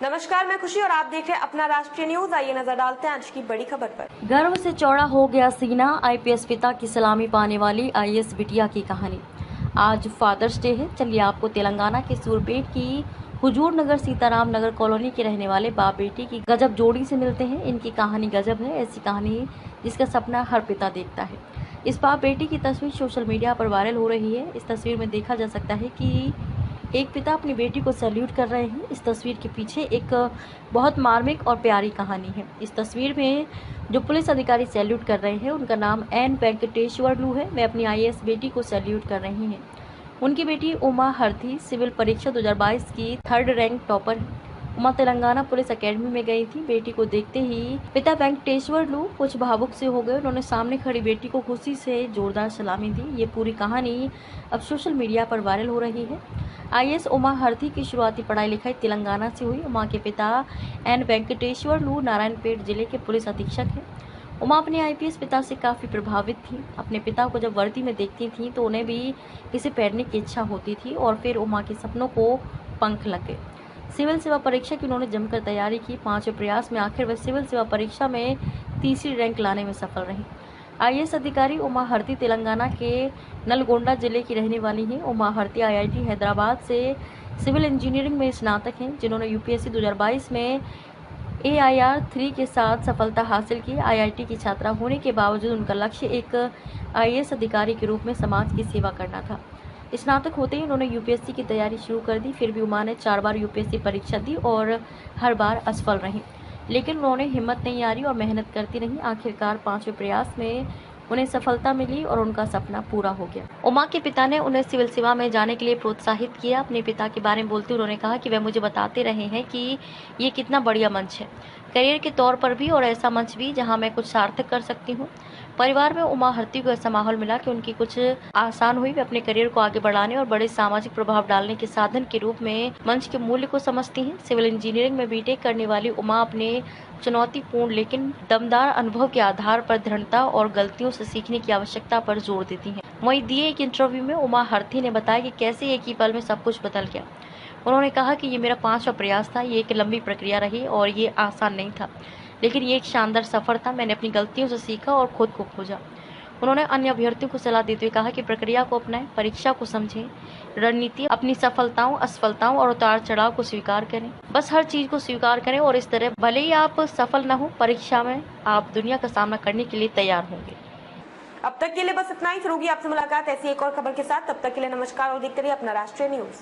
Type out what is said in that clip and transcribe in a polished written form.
नमस्कार, मैं खुशी और आप देख रहे हैं अपना राष्ट्रीय न्यूज। आइए नजर डालते हैं आज की बड़ी खबर पर। गर्व से चौड़ा हो गया सीना, आईपीएस पिता की सलामी पाने वाली आईएएस बिटिया की कहानी। आज फादर्स डे है। चलिए आपको तेलंगाना के सूरपेट की हुजूर नगर सीताराम नगर कॉलोनी के रहने वाले बाप बेटी की गजब जोड़ी से मिलते हैं। इनकी कहानी गजब है, ऐसी कहानी जिसका सपना हर पिता देखता है। इस बाप बेटी की तस्वीर सोशल मीडिया पर वायरल हो रही है। इस तस्वीर में देखा जा सकता है कि एक पिता अपनी बेटी को सैल्यूट कर रहे हैं। इस तस्वीर के पीछे एक बहुत मार्मिक और प्यारी कहानी है। इस तस्वीर में जो पुलिस अधिकारी सैल्यूट कर रहे हैं उनका नाम एन वेंकटेश्वरलू है। वे अपनी आईएएस बेटी को सैल्यूट कर रही हैं। उनकी बेटी उमा हरथी सिविल परीक्षा 2022 की 3rd रैंक टॉपर है। उमा तेलंगाना पुलिस एकेडमी में गई थी। बेटी को देखते ही पिता वेंकटेश्वरलू कुछ भावुक से हो गए। उन्होंने सामने खड़ी बेटी को खुशी से जोरदार सलामी दी। ये पूरी कहानी अब सोशल मीडिया पर वायरल हो रही है। आईएएस उमा हरथी की शुरुआती पढ़ाई लिखाई तेलंगाना से हुई। उमा के पिता एन वेंकटेश्वरलू नारायणपेट जिले के पुलिस अधीक्षक हैं। उमा अपने आईपीएस पिता से काफ़ी प्रभावित थी। अपने पिता को जब वर्दी में देखती थी तो उन्हें भी इसे पहनने की इच्छा होती थी और फिर उमा के सपनों को पंख लग गए। सिविल सेवा परीक्षा की उन्होंने जमकर तैयारी की। 5वें प्रयास में आखिर वह सिविल सेवा परीक्षा में 3री रैंक लाने में सफल रही। आईएएस अधिकारी उमा हरथी तेलंगाना के नलगोंडा जिले की रहने वाली हैं। उमा हरथी आईआईटी हैदराबाद से सिविल इंजीनियरिंग में स्नातक हैं, जिन्होंने यूपीएससी 2022 में AIR 3 के साथ सफलता हासिल की। आईआईटी की छात्रा होने के बावजूद उनका लक्ष्य एक आईएएस अधिकारी के रूप में समाज की सेवा करना था। स्नातक होते ही उन्होंने यूपीएससी की तैयारी शुरू कर दी। फिर भी उमा ने 4 बार यूपीएससी परीक्षा दी और हर बार असफल रही, लेकिन उन्होंने हिम्मत नहीं हारी और मेहनत करती रही। आखिरकार 5वें प्रयास में उन्हें सफलता मिली और उनका सपना पूरा हो गया। उमा के पिता ने उन्हें सिविल सेवा में जाने के लिए प्रोत्साहित किया। अपने पिता के बारे में बोलते उन्होंने कहा कि वह मुझे बताते रहे हैं कि ये कितना बढ़िया मंच है, करियर के तौर पर भी और ऐसा मंच भी जहां मैं कुछ सार्थक कर सकती हूँ। परिवार में उमा हरथी को ऐसा माहौल मिला कि उनकी कुछ आसान हुई। वे अपने करियर को आगे बढ़ाने और बड़े सामाजिक प्रभाव डालने के साधन के रूप में मंच के मूल्य को समझती हैं। सिविल इंजीनियरिंग में बीटेक करने वाली उमा अपने चुनौतीपूर्ण लेकिन दमदार अनुभव के आधार पर दृढ़ता और गलतियों से सीखने की आवश्यकता पर जोर देती हैं। वहीं दिए एक इंटरव्यू में उमा हरथी ने बताया कि कैसे एक ही पल में सब कुछ बदल गया। उन्होंने कहा कि ये मेरा 5वां प्रयास था। ये एक लंबी प्रक्रिया रही और ये आसान नहीं था, लेकिन ये एक शानदार सफर था। मैंने अपनी गलतियों से सीखा और खुद को खोजा। उन्होंने अन्य अभ्यर्थियों को सलाह देते हुए कहा कि प्रक्रिया को अपनाएं, परीक्षा को समझें, रणनीति, अपनी सफलताओं, असफलताओं और उतार चढ़ाव को स्वीकार करें। बस हर चीज को स्वीकार करें और इस तरह भले ही आप सफल न हो, परीक्षा में आप दुनिया का सामना करने के लिए तैयार होंगे। अब तक के लिए बस इतना ही। फिर होगी आपसे मुलाकात ऐसी एक और खबर के साथ। तब तक के लिए नमस्कार और देखते रहिए अपना राष्ट्रीय न्यूज।